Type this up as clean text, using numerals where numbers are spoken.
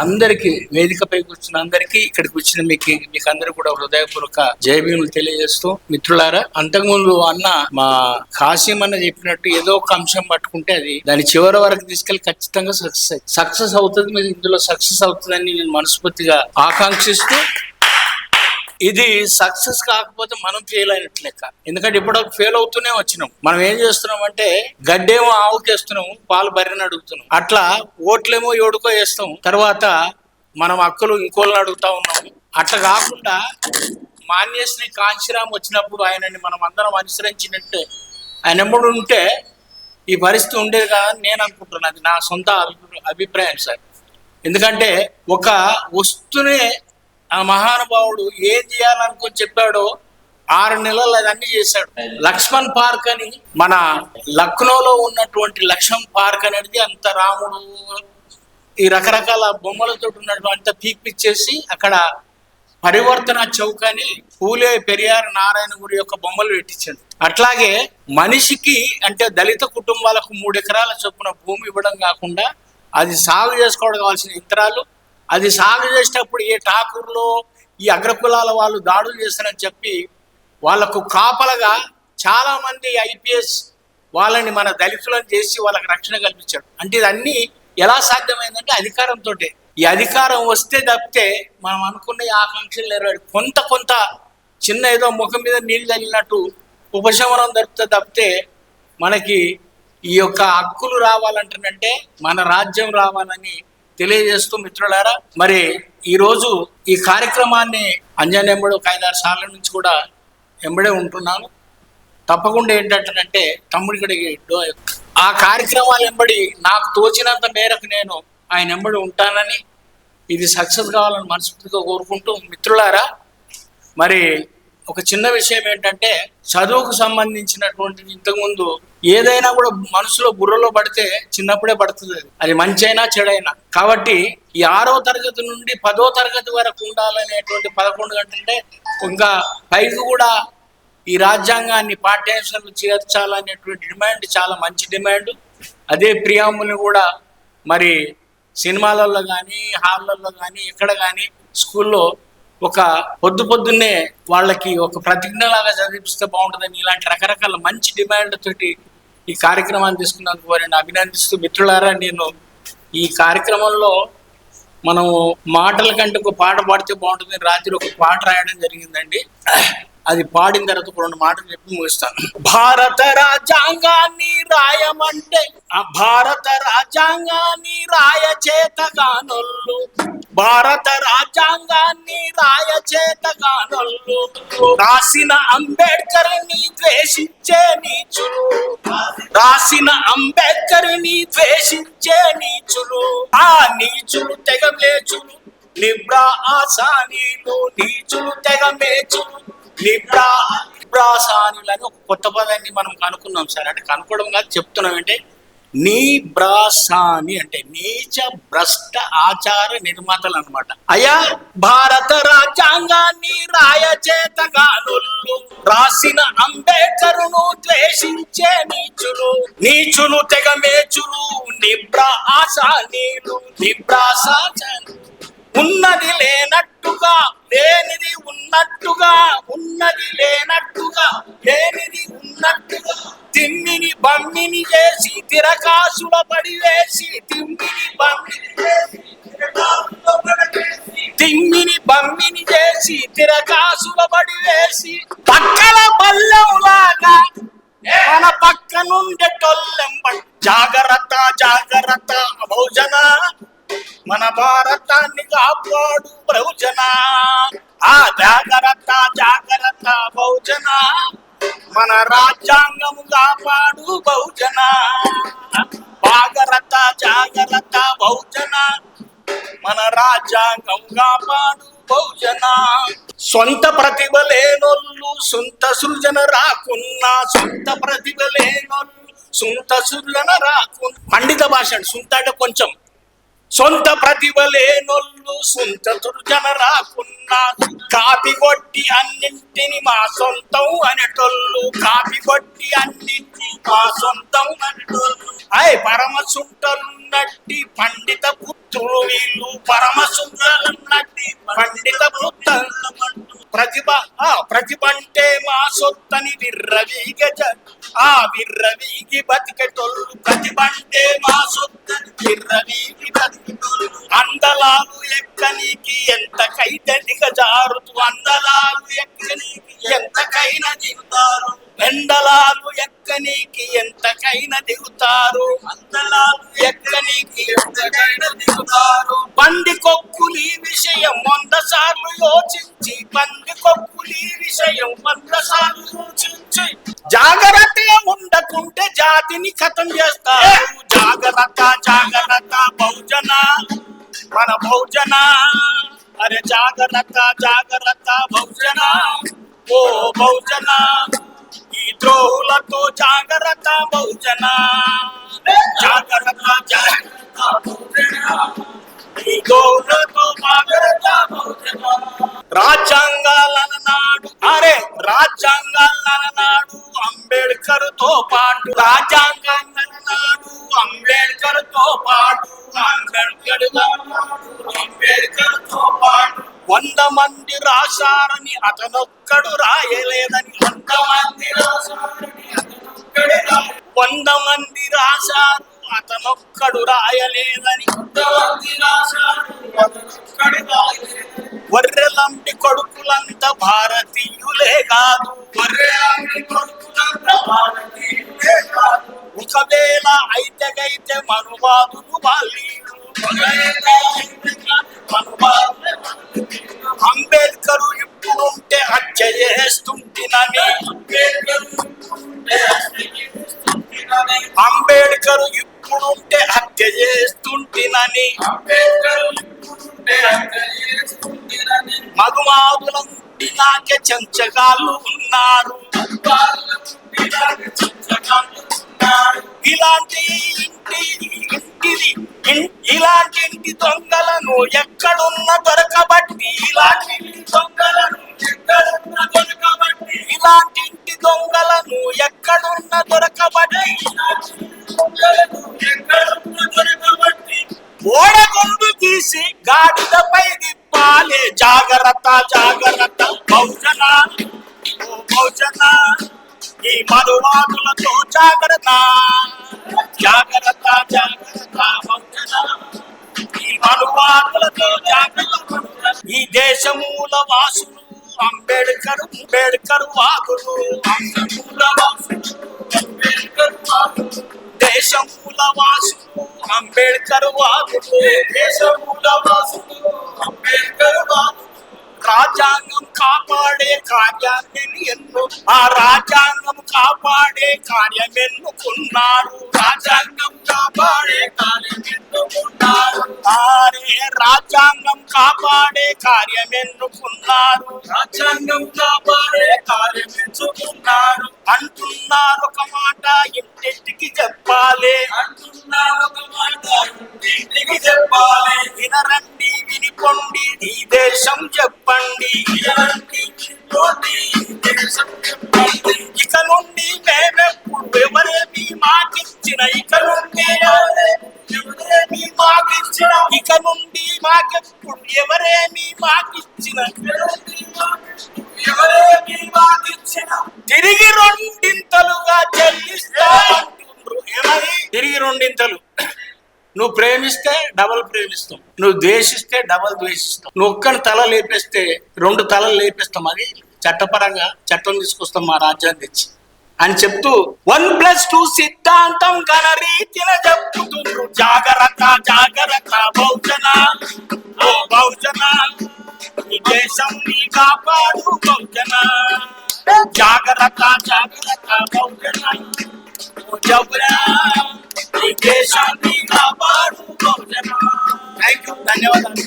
అందరికి వేదికపైకి వచ్చిన అందరికి ఇక్కడికి వచ్చిన మీకు అందరూ కూడా హృదయపూర్వక జయభీములు తెలియజేస్తూ, మిత్రులారా, అంతకుముందు అన్న మా కాసిం అన్న చెప్పినట్టు ఏదో ఒక అంశం పట్టుకుంటే అది దాని చివరి వరకు తీసుకెళ్లి ఖచ్చితంగా సక్సెస్ అవుతుంది. మీరు ఇందులో సక్సెస్ అవుతుందని నేను మనస్ఫూర్తిగా ఆకాంక్షిస్తూ, ఇది సక్సెస్ కాకపోతే మనం ఫెయిల్ అయినట్లు లెక్క. ఎందుకంటే ఇప్పుడు ఫెయిల్ అవుతూనే వచ్చినాం. మనం ఏం చేస్తున్నాం అంటే గడ్డేమో ఆవుకేస్తున్నాం, పాలు బర్రెని అడుగుతున్నాం. అట్లా ఓట్లేమో ఎవడుకో వేస్తాం, తర్వాత మనం హక్కులు ఇంకోళ్ళని అడుగుతా ఉన్నాం. అట్లా కాకుండా మాన్యశ్రీ కాంశీరామ్ వచ్చినప్పుడు ఆయనని మనం అందరం అనుసరించినట్టే ఆయన ఎప్పుడు ఉంటే ఈ పరిస్థితి ఉండేది కాదని నేను అనుకుంటున్నాను. అది నా సొంత అభిప్రాయం సార్. ఎందుకంటే ఒక వస్తునే ఆ మహానుభావుడు ఏం చేయాలనుకొని చెప్పాడో 6 నెలలు అదన్నీ చేశాడు. లక్ష్మణ్ పార్క్ అని మన లక్నోలో ఉన్నటువంటి లక్ష్మణ్ పార్క్ అనేది అంత రాముడు ఈ రకరకాల బొమ్మలతో ఉన్నటువంటి పీక్పిచ్చేసి అక్కడ పరివర్తన చౌక్ అని పూలే పెరియార్ నారాయణ గుడి యొక్క బొమ్మలు పెట్టించాడు. అట్లాగే మనిషికి అంటే దళిత కుటుంబాలకు 3 ఎకరాల చొప్పున భూమి ఇవ్వడం కాకుండా అది సాగు చేసుకోవడం కావాల్సిన యంత్రాలు, అది సాగు చేసేటప్పుడు ఏ ఠాకూర్లో ఈ అగ్రకులాల వాళ్ళు దాడులు చేస్తారని చెప్పి వాళ్లకు కాపలగా చాలా మంది ఐపీఎస్ వాళ్ళని మన దళితులను చేసి వాళ్ళకి రక్షణ కల్పించాడు. అంటే ఇదన్నీ ఎలా సాధ్యమైందంటే అధికారంతో. ఈ అధికారం వస్తే తప్పితే మనం అనుకున్న ఆకాంక్షలు నెరవేరు. కొంత చిన్న ఏదో ముఖం మీద నీళ్ళు తగిలినట్టు ఉపశమనం దొరికితే తప్పితే మనకి ఈ యొక్క హక్కులు రావాలంటే మన రాజ్యం రావాలని తెలియజేస్తూ, మిత్రులారా, మరి ఈరోజు ఈ కార్యక్రమాన్ని అంజన్ ఎంబడి ఒక 5-6 సార్ల నుంచి కూడా ఎంబడే ఉంటున్నాను. తప్పకుండా ఏంటంటే తమ్ముడికి ఆ కార్యక్రమాలు ఎంబడి నాకు తోచినంత మేరకు నేను ఆయన ఎంబడి ఉంటానని, ఇది సక్సెస్ కావాలని మనస్ఫూర్తిగా కోరుకుంటూ, మిత్రులారా, మరి ఒక చిన్న విషయం ఏంటంటే చదువుకు సంబంధించినటువంటి ఇంతకుముందు ఏదైనా కూడా మనసులో బుర్రలో పడితే చిన్నప్పుడే పడుతుంది. అది మంచి అయినా చెడైనా. కాబట్టి ఈ 6వ తరగతి నుండి 10వ తరగతి వరకు ఉండాలనేటువంటి 11 గంటలంటే ఇంకా పైకి కూడా ఈ రాజ్యాంగాన్ని పాఠ్యాంశాలు చేర్చాలనేటువంటి డిమాండ్ చాలా మంచి డిమాండ్. అదే ప్రియాంబుల్ని కూడా మరి సినిమాలలో కానీ హాళ్ళల్లో కానీ ఎక్కడ కానీ స్కూల్లో ఒక పొద్దున్నే వాళ్ళకి ఒక ప్రతిజ్ఞలాగా చదివిస్తే బాగుంటుందని ఇలాంటి రకరకాల మంచి డిమాండ్ తోటి ఈ కార్యక్రమాన్ని తీసుకున్నందుకు వారిని అభినందిస్తూ, మిత్రులారా, నేను ఈ కార్యక్రమంలో మనం మాటల కంటే ఒక పాట పాడితే బాగుంటుంది. రాత్రి ఒక పాట రాయడం జరిగిందండి. అది పాడిన తర్వాత 2 మాటలు చెప్పి ముగిస్తాను. భారత రాజ్యాంగాన్ని రాయమంటే భారత రాజ్యాంగాన్ని రాయచేతగానొల్లు, భారత రాజ్యాంగాన్ని రాయచేతగానొల్లు, రాసిన అంబేద్కర్ ని ద్వేషించే నీచులు, రాసిన అంబేద్కర్ ని ద్వేషించే నీచులు, ఆ నీచులు తెగ మేచులు, నిబ్రా ఆసానీలు, నీచులు తెగ మేచులు, నిబ్రాసానులని ఒక కొత్త పదాన్ని మనం కనుక్కున్నాం సార్. అంటే కనుక్కోవడం కాదు, చెప్తున్నాం. అంటే నిబ్రాసాని అంటే నీచ భ్రష్ట ఆచార నిర్మాతలు అనమాట. అయా భారత రాజ్యాంగాన్ని రాయచేతగానొల్లు, రాసిన అంబేద్కరును ద్వేషించే నీచులు, నీచులు తెగ మేచులు, నిబ్రాసానీలు, నిబ్రాసాచారు, ఉన్నది లేనట్టుగా లేనిది ఉన్నట్టుగా, ఉన్నది లేనట్టుగా లేనిది ఉన్నట్టుగా, తిమ్మిని బమ్మిని చేసి తిరకాసుల పడివేసి, తిమ్మిని బమ్మిని చేసి తిరకాసుల పడివేసి, పక్కల బల్లెంలాగా మన పక్క నుండి టొల్లెంబడి, జాగ్రత్త జాగ్రత్త బహుజన, మన భారతాన్ని కాపాడు బహుజన, ఆ జాగ్రత్త జాగ్రత్త బహుజన, మన రాజ్యాంగము కాపాడు బహుజన, జాగ్రత్త జాగ్రత్త బహుజన, మన రాజ్యాంగం కాపాడు బహుజన. సొంత ప్రతిభ లేనోళ్ళు సొంత సృజన రాకున్నా, సొంత ప్రతిభ లేనోళ్ళు సొంత సృజన రాకున్నా, పండిత భాష సొంత అంటే కొంచెం, సొంత ప్రతిభ లేనొల్లు సొంత సృజన రాకున్నా, కాపీ కొట్టి అన్నింటిని మా సొంతం అనేటోళ్ళు, కాపీ కొట్టి అన్నింటిని మా సొంతం అంటోళ్ళు అయ్ పరమ సుంటలున్నట్టి పండిత పుత్రులు వీళ్ళు పరమ సుంటలున్నట్టి పండిత పుత్రులు ప్రతిభ అంటే మా సొత్తని విర్రవీగి బతికెటోళ్ళు ప్రతిభ అంటే మా సొత్తని విర్రవీగి బతికెటోళ్ళు అందలాలు ఎక్కనీకి ఎంతకైతే దిగజారుతూ అందలాలు ఎక్కనీకి ఎంతకైనా దిగుతారు ఎండలాలు ఎక్కనీకి ఎంతకైనా దిగుతారు అందలాలు ఎక్కనీకి ఎంతకైనా దిగుతారు పంది కొక్కులి విషయం 100 సార్లు యోచించి పంది కొక్కులి విషయం 100 సార్లు యోచించి జాగ్రత్తగా ఉండకుంటే జాతిని ఖతం చేస్తారు జాగ్రత్త బహుజన మన బహుజన అరే జాగ్రత్త బహుజన ఓ బహుజన ఈ ద్రోహులతో జాగ్రత్త బహుజన జాగ్రత్త బహుజన ఈ ద్రోహులతో జాగ్రత్త బహుజన రాజ్యాంగాలను నాడు అంబేద్కర్ తో పాటు రాజ్యాంగాలను నాడు అంబేద్కర్ తో పాటు 100 మంది రాశారని అతనొక్కడు రాయలేదని 100 మంది రాశారు అతనొక్కడు రాయలేదని వర్రెలంటి కొడుకులంత భారతీయులే కాదు ఒకవేళ అయితేగైతే మనువాదులు వాళ్ళు అంబేద్కర్ ఇప్పుడుంటే హత్య చేస్తుంటినని అంబేద్కర్ ఇప్పుడుంటే హత్య చేస్తుంటినని మగుమాదులంటి నాకే చెంచగాళ్ళు ఉన్నారు ఇలాంటి ఇంటి దొంగలను ఎక్కడున్న దొరకబట్టి ఇలాంటి ఇంటి దొంగలను ఎక్కడున్న దొరకబట్టి ఓడగొండు తీసి గాడిదపై దిప్పాలే జాగ్రత్త బహుజన ఓ బహుజన ఈ మనువాదులతో జాగ్రత్త బహుజన ఈ మనువాదులతో జాగ్రత్త ఈ దేశమూల వాసులు అంబేద్కర్ వాదులు దేశమూల వాసులు అంబేద్కర్ వాదులు రాజ్యాంగం కాపాడే కార్యాన్ని కాపాడే కార్యమెన్నుకున్నారు రాజ్యాంగం కాపాడే కార్యమెన్నుకున్నారు అంటున్నారు ఒక మాట ఇంటికి చెప్పాలి వినరండి వినిపోండి ఈ దేశం చెప్పండి ఇక నుండి మేమెప్పుడు ఎవరేమి మాకిచ్చిన మాకెప్పుడు ఎవరేమి మాకిచ్చిన తిరిగి రెండింతలుగా చెల్లిస్తామంటుండ్రు తిరిగి రెండింతలు నువ్వు ప్రేమిస్తే డబల్ ప్రేమిస్తాం నువ్వు ద్వేషిస్తే డబల్ ద్వేషిస్తాం నువ్వు ఒక్కని తల లేపేస్తే 2 తలలు లేపేస్తాం అది చట్టపరంగా చట్టం తీసుకొస్తాం మా రాజ్యాన్ని తెచ్చి అని చెప్తూ 1+2 సిద్ధాంతం ఘన రీతిన చెప్పుతుండ్రు జాగ్రత్త బహుజన ఓ బహుజన ఈ దేశం నీ కాపాడు బహుజన జాగ్రత్త బహుజన ఓ జబురా ఈ దేశాన్ని కాపాడు బహుజన థ్యాంక్ యూ ధన్యవాదాలు